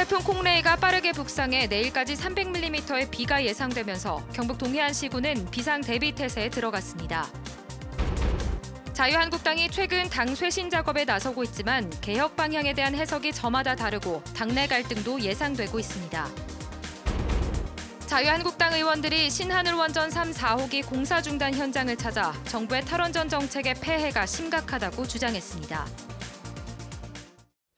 태풍 콩레이가 빠르게 북상해 내일까지 300mm의 비가 예상되면서 경북 동해안 시군은 비상 대비 태세에 들어갔습니다. 자유한국당이 최근 당 쇄신 작업에 나서고 있지만 개혁 방향에 대한 해석이 저마다 다르고 당내 갈등도 예상되고 있습니다. 자유한국당 의원들이 신한울원전 3, 4호기 공사 중단 현장을 찾아 정부의 탈원전 정책의 폐해가 심각하다고 주장했습니다.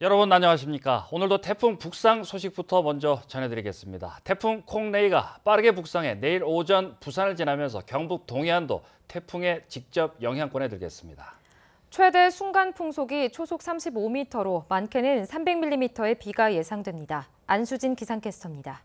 여러분 안녕하십니까? 오늘도 태풍 북상 소식부터 먼저 전해드리겠습니다. 태풍 콩레이가 빠르게 북상해 내일 오전 부산을 지나면서 경북 동해안도 태풍의 직접 영향권에 들겠습니다. 최대 순간 풍속이 초속 35m로 많게는 300mm의 비가 예상됩니다. 안수진 기상캐스터입니다.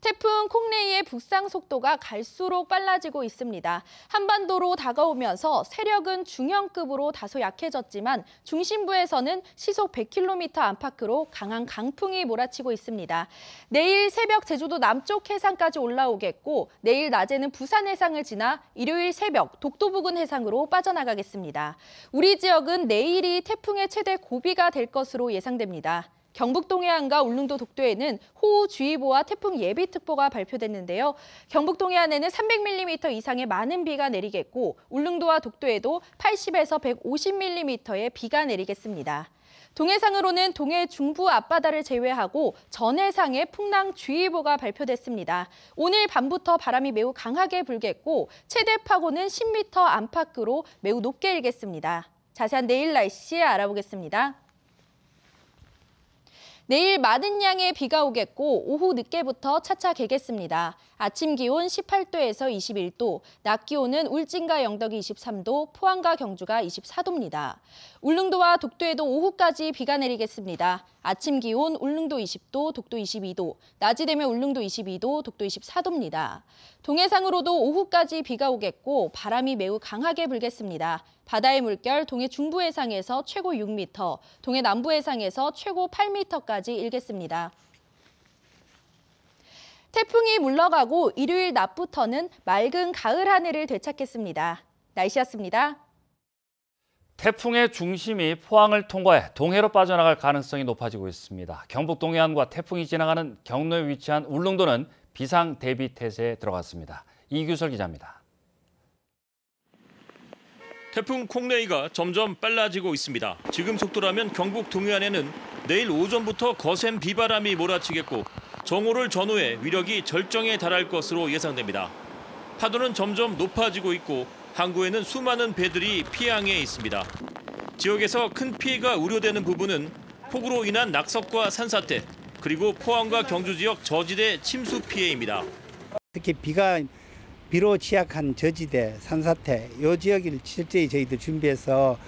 태풍 콩레이의 북상 속도가 갈수록 빨라지고 있습니다. 한반도로 다가오면서 세력은 중형급으로 다소 약해졌지만 중심부에서는 시속 100km 안팎으로 강한 강풍이 몰아치고 있습니다. 내일 새벽 제주도 남쪽 해상까지 올라오겠고 내일 낮에는 부산 해상을 지나 일요일 새벽 독도 부근 해상으로 빠져나가겠습니다. 우리 지역은 내일이 태풍의 최대 고비가 될 것으로 예상됩니다. 경북 동해안과 울릉도 독도에는 호우주의보와 태풍 예비특보가 발표됐는데요. 경북 동해안에는 300mm 이상의 많은 비가 내리겠고 울릉도와 독도에도 80에서 150mm의 비가 내리겠습니다. 동해상으로는 동해 중부 앞바다를 제외하고 전해상에 풍랑주의보가 발표됐습니다. 오늘 밤부터 바람이 매우 강하게 불겠고 최대 파고는 10m 안팎으로 매우 높게 일겠습니다. 자세한 내일 날씨 알아보겠습니다. 내일 많은 양의 비가 오겠고 오후 늦게부터 차차 개겠습니다. 아침 기온 18도에서 21도, 낮 기온은 울진과 영덕이 23도, 포항과 경주가 24도입니다. 울릉도와 독도에도 오후까지 비가 내리겠습니다. 아침 기온 울릉도 20도, 독도 22도, 낮이 되면 울릉도 22도, 독도 24도입니다. 동해상으로도 오후까지 비가 오겠고 바람이 매우 강하게 불겠습니다. 바다의 물결 동해 중부 해상에서 최고 6m, 동해 남부 해상에서 최고 8m까지 일겠습니다. 태풍이 물러가고 일요일 낮부터는 맑은 가을 하늘을 되찾겠습니다. 날씨였습니다. 태풍의 중심이 포항을 통과해 동해로 빠져나갈 가능성이 높아지고 있습니다. 경북 동해안과 태풍이 지나가는 경로에 위치한 울릉도는 비상 대비 태세에 들어갔습니다. 이규설 기자입니다. 태풍 콩레이가 점점 빨라지고 있습니다. 지금 속도라면 경북 동해안에는 내일 오전부터 거센 비바람이 몰아치겠고 정오를 전후해 위력이 절정에 달할 것으로 예상됩니다. 파도는 점점 높아지고 있고 항구에는 수많은 배들이 피항에 있습니다. 지역에서 큰 피해가 우려되는 부분은 폭우로 인한 낙석과 산사태, 그리고 포항과 경주 지역 저지대 침수 피해입니다. 특히 비로 취약한 저지대, 산사태, 이 지역을 실제히 저희들 준비해서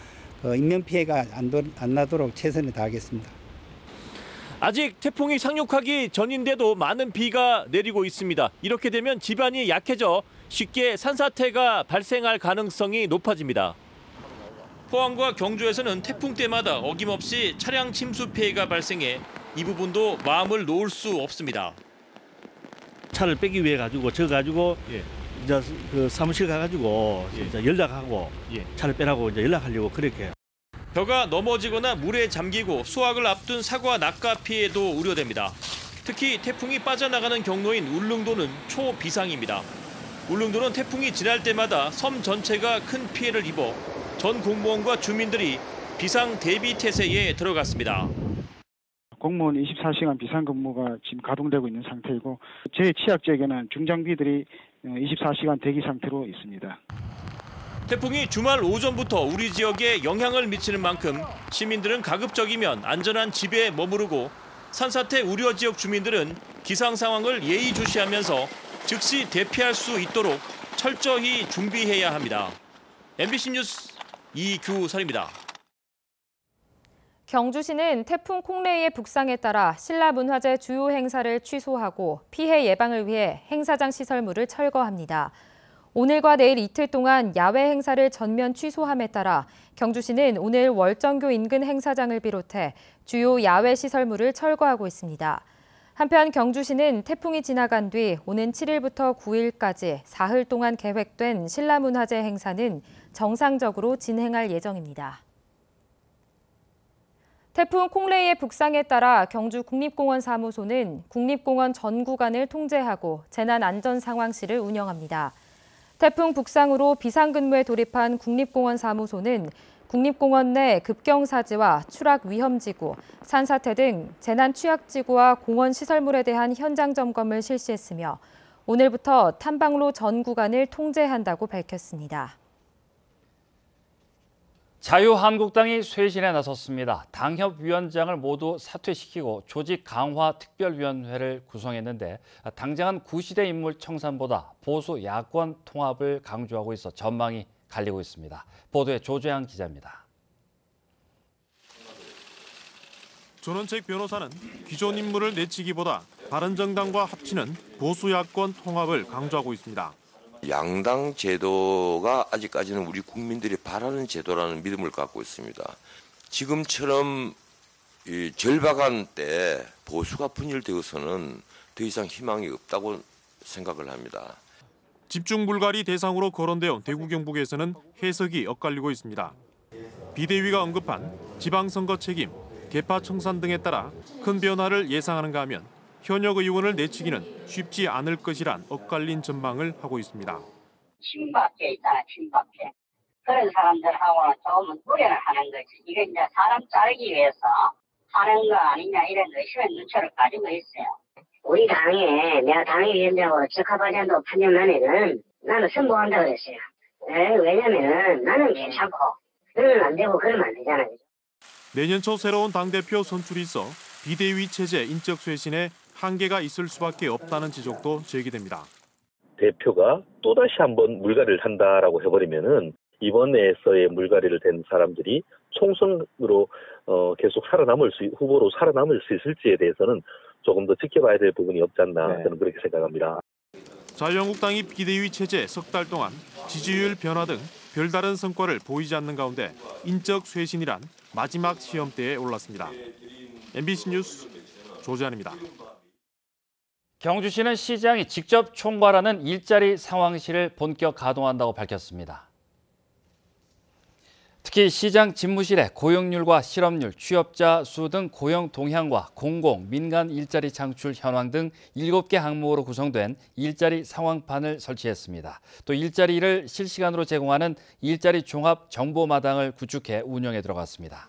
인명 피해가 안 나도록 최선을 다하겠습니다. 아직 태풍이 상륙하기 전인데도 많은 비가 내리고 있습니다. 이렇게 되면 지반이 약해져 쉽게 산사태가 발생할 가능성이 높아집니다. 포항과 경주에서는 태풍 때마다 어김없이 차량 침수 피해가 발생해 이 부분도 마음을 놓을 수 없습니다. 차를 빼기 위해 저 이제 그 사무실 가가지고 이제 연락하고 차를 빼라고 이제 연락하려고 그렇게. 벼가 넘어지거나 물에 잠기고 수확을 앞둔 사과 낙과 피해도 우려됩니다. 특히 태풍이 빠져나가는 경로인 울릉도는 초비상입니다. 울릉도는 태풍이 지날 때마다 섬 전체가 큰 피해를 입어 전 공무원과 주민들이 비상 대비 태세에 들어갔습니다. 공무원 24시간 비상근무가 지금 가동되고 있는 상태이고 제 취약 지역에는 중장비들이 24시간 대기 상태로 있습니다. 태풍이 주말 오전부터 우리 지역에 영향을 미치는 만큼 시민들은 가급적이면 안전한 집에 머무르고 산사태 우려 지역 주민들은 기상 상황을 예의주시하면서 즉시 대피할 수 있도록 철저히 준비해야 합니다. MBC 뉴스 이규설입니다. 경주시는 태풍 콩레이의 북상에 따라 신라문화재 주요 행사를 취소하고 피해 예방을 위해 행사장 시설물을 철거합니다. 오늘과 내일 이틀 동안 야외 행사를 전면 취소함에 따라 경주시는 오늘 월정교 인근 행사장을 비롯해 주요 야외 시설물을 철거하고 있습니다. 한편 경주시는 태풍이 지나간 뒤 오는 7일부터 9일까지 사흘 동안 계획된 신라문화재 행사는 정상적으로 진행할 예정입니다. 태풍 콩레이의 북상에 따라 경주 국립공원 사무소는 국립공원 전 구간을 통제하고 재난안전상황실을 운영합니다. 태풍 북상으로 비상근무에 돌입한 국립공원 사무소는 국립공원 내 급경사지와 추락 위험지구, 산사태 등 재난 취약지구와 공원 시설물에 대한 현장 점검을 실시했으며 오늘부터 탐방로 전 구간을 통제한다고 밝혔습니다. 자유한국당이 쇄신에 나섰습니다. 당협위원장을 모두 사퇴시키고 조직 강화 특별위원회를 구성했는데 당장은 구시대 인물 청산보다 보수 야권 통합을 강조하고 있어 전망이 갈리고 있습니다. 보도에 조재한 기자입니다. 전원책 변호사는 기존 인물을 내치기보다 바른정당과 합치는 보수 야권 통합을 강조하고 있습니다. 양당 제도가 아직까지는 우리 국민들이 바라는 제도라는 믿음을 갖고 있습니다. 지금처럼 이 절박한 때 보수가 분열되어서는 더 이상 희망이 없다고 생각을 합니다. 집중 불가리 대상으로 거론되어 대구 경북에서는 해석이 엇갈리고 있습니다. 비대위가 언급한 지방선거 책임, 개파 청산 등에 따라 큰 변화를 예상하는가 하면 현역 의원을 내치기는 쉽지 않을 것이란 엇갈린 전망을 하고 있습니다. 친박계 있잖아, 친박계. 그런 사람들하고는 조금 우려를 하는 거지. 이게 이제 사람 자르기 위해서 하는 거 아니냐 이런 의심의 눈초를 가지고 있어요. 우리 당에 내가 당협위원장으로 적합하지 않다고 판단하면은 나는 선보한다고 그랬어요. 왜냐면은 나는 괜찮고 그러면 안 되고 그러면 안 되잖아요. 내년 초 새로운 당대표 선출이 있어 비대위 체제 인적 쇄신에 한계가 있을 수밖에 없다는 지적도 제기됩니다. 대표가 또다시 한번 물갈이를 한다라고 해버리면은 이번에서의 물갈이를 된 사람들이 총선으로 계속 후보로 살아남을 수 있을지에 대해서는 조금 더 지켜봐야 될 부분이 없지 않나 저는 그렇게 생각합니다. 자유한국당이 비대위 체제 석 달 동안 지지율 변화 등 별다른 성과를 보이지 않는 가운데 인적 쇄신이란 마지막 시험대에 올랐습니다. MBC 뉴스 조재환입니다. 경주시는 시장이 직접 총괄하는 일자리 상황실을 본격 가동한다고 밝혔습니다. 특히 시장 집무실에 고용률과 실업률, 취업자 수 등 고용 동향과 공공, 민간 일자리 창출 현황 등 7개 항목으로 구성된 일자리 상황판을 설치했습니다. 또 일자리를 실시간으로 제공하는 일자리 종합 정보마당을 구축해 운영에 들어갔습니다.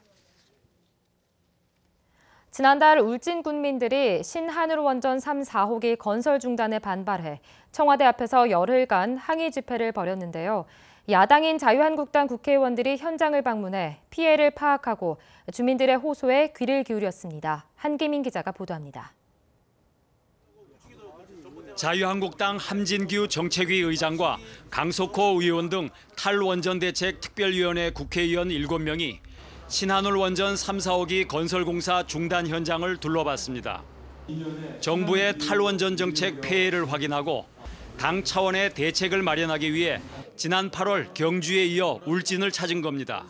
지난달 울진 군민들이 신한울원전 3, 4호기 건설 중단에 반발해 청와대 앞에서 열흘간 항의 집회를 벌였는데요. 야당인 자유한국당 국회의원들이 현장을 방문해 피해를 파악하고 주민들의 호소에 귀를 기울였습니다. 한기민 기자가 보도합니다. 자유한국당 함진규 정책위 의장과 강석호 의원 등 탈원전대책특별위원회 국회의원 7명이 신한울 원전 3, 4호기 건설공사 중단 현장을 둘러봤습니다. 정부의 탈원전 정책 폐해를 확인하고 당 차원의 대책을 마련하기 위해 지난 8월 경주에 이어 울진을 찾은 겁니다.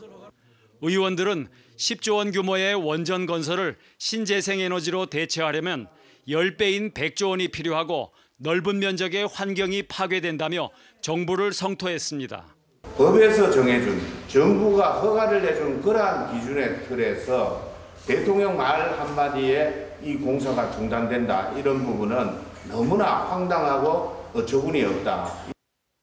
의원들은 10조 원 규모의 원전 건설을 신재생에너지로 대체하려면 10배인 100조 원이 필요하고 넓은 면적의 환경이 파괴된다며 정부를 성토했습니다. 법에서 정해준 정부가 허가를 내준 그러한 기준의 틀에서 대통령 말 한마디에 이 공사가 중단된다 이런 부분은 너무나 황당하고 어처구니 없다.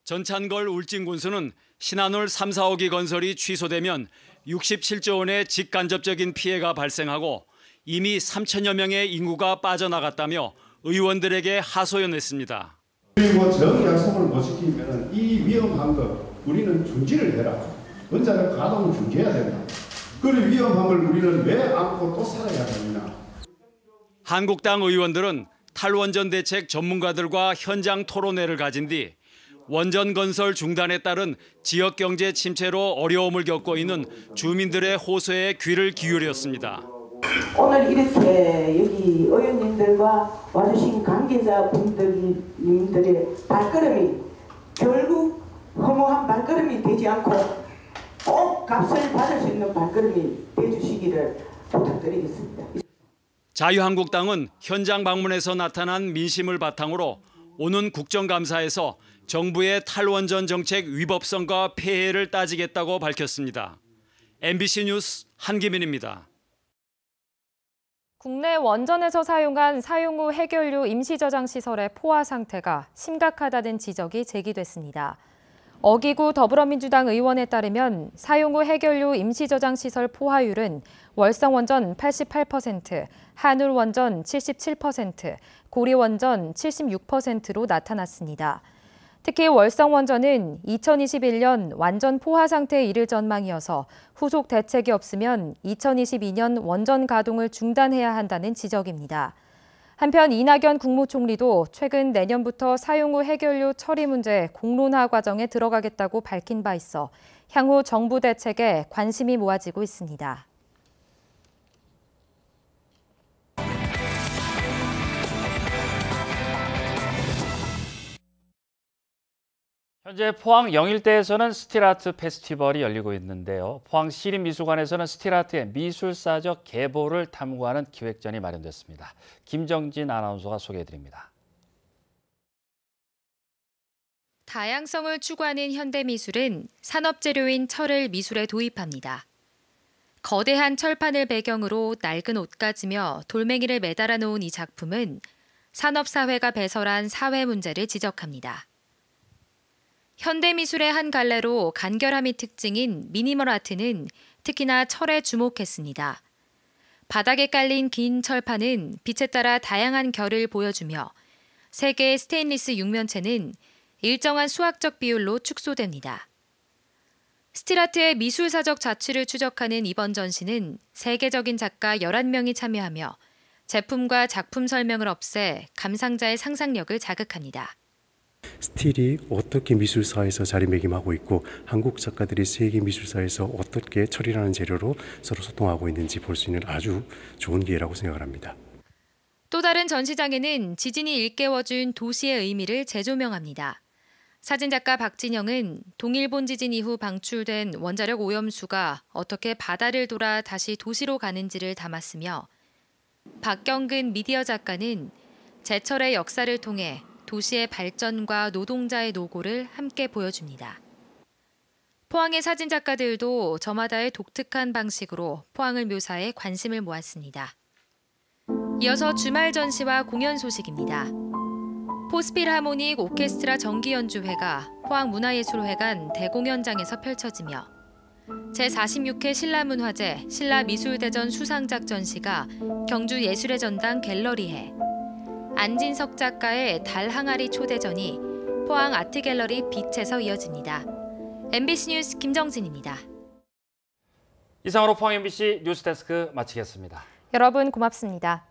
전찬걸 울진군수는 신한울 3, 4호기 건설이 취소되면 67조 원의 직간접적인 피해가 발생하고 이미 3천여 명의 인구가 빠져나갔다며 의원들에게 하소연했습니다. 그리고 정 약속을 못 지키면 이 위험한 것 우리는 중지를 해라. 원자력 가동을 중지해야 된다. 그런 위험함을 우리는 왜 안고 또 살아야 되느냐. 한국당 의원들은 탈원전 대책 전문가들과 현장 토론회를 가진 뒤 원전 건설 중단에 따른 지역 경제 침체로 어려움을 겪고 있는 주민들의 호소에 귀를 기울였습니다. 오늘 이렇게 여기 의원님들과 와주신 관계자분들의 발걸음이 결국 허무한 발걸음이 되지 않고 꼭 값을 받을 수 있는 발걸음이 되주시기를 부탁드리겠습니다. 자유한국당은 현장 방문에서 나타난 민심을 바탕으로 오는 국정감사에서 정부의 탈원전 정책 위법성과 폐해를 따지겠다고 밝혔습니다. MBC 뉴스 한기민입니다. 국내 원전에서 사용한 사용 후 해결류 임시저장 시설의 포화 상태가 심각하다는 지적이 제기됐습니다. 어기구 더불어민주당 의원에 따르면 사용 후 해결류 임시저장 시설 포화율은 월성원전 88%, 한울원전 77%, 고리원전 76%로 나타났습니다. 특히 월성원전은 2021년 완전 포화 상태에 이를 전망이어서 후속 대책이 없으면 2022년 원전 가동을 중단해야 한다는 지적입니다. 한편 이낙연 국무총리도 최근 내년부터 사용 후 해결료 처리 문제 공론화 과정에 들어가겠다고 밝힌 바 있어 향후 정부 대책에 관심이 모아지고 있습니다. 현재 포항 영일대에서는 스틸아트 페스티벌이 열리고 있는데요. 포항 시립미술관에서는 스틸아트의 미술사적 계보를 탐구하는 기획전이 마련됐습니다. 김정진 아나운서가 소개해드립니다. 다양성을 추구하는 현대미술은 산업재료인 철을 미술에 도입합니다. 거대한 철판을 배경으로 낡은 옷가지며 돌멩이를 매달아 놓은 이 작품은 산업사회가 배설한 사회 문제를 지적합니다. 현대미술의 한 갈래로 간결함이 특징인 미니멀 아트는 특히나 철에 주목했습니다. 바닥에 깔린 긴 철판은 빛에 따라 다양한 결을 보여주며 세 개의 스테인리스 육면체는 일정한 수학적 비율로 축소됩니다. 스틸아트의 미술사적 자취를 추적하는 이번 전시는 세계적인 작가 11명이 참여하며 제품과 작품 설명을 없애 감상자의 상상력을 자극합니다. 스틸이 어떻게 미술사에서 자리매김하고 있고 한국 작가들이 세계 미술사에서 어떻게 철이라는 재료로 서로 소통하고 있는지 볼 수 있는 아주 좋은 기회라고 생각을 합니다. 또 다른 전시장에는 지진이 일깨워준 도시의 의미를 재조명합니다. 사진작가 박진영은 동일본 지진 이후 방출된 원자력 오염수가 어떻게 바다를 돌아 다시 도시로 가는지를 담았으며 박경근 미디어 작가는 제철의 역사를 통해 도시의 발전과 노동자의 노고를 함께 보여줍니다. 포항의 사진작가들도 저마다의 독특한 방식으로 포항을 묘사해 관심을 모았습니다. 이어서 주말 전시와 공연 소식입니다. 포스필하모닉 오케스트라 정기연주회가 포항문화예술회관 대공연장에서 펼쳐지며 제46회 신라문화제 신라미술대전 수상작 전시가 경주 예술의 전당 갤러리에, 안진석 작가의 달 항아리 초대전이 포항 아트갤러리 빛에서 이어집니다. MBC 뉴스 김정진입니다. 이상으로 포항 MBC 뉴스데스크 마치겠습니다. 여러분 고맙습니다.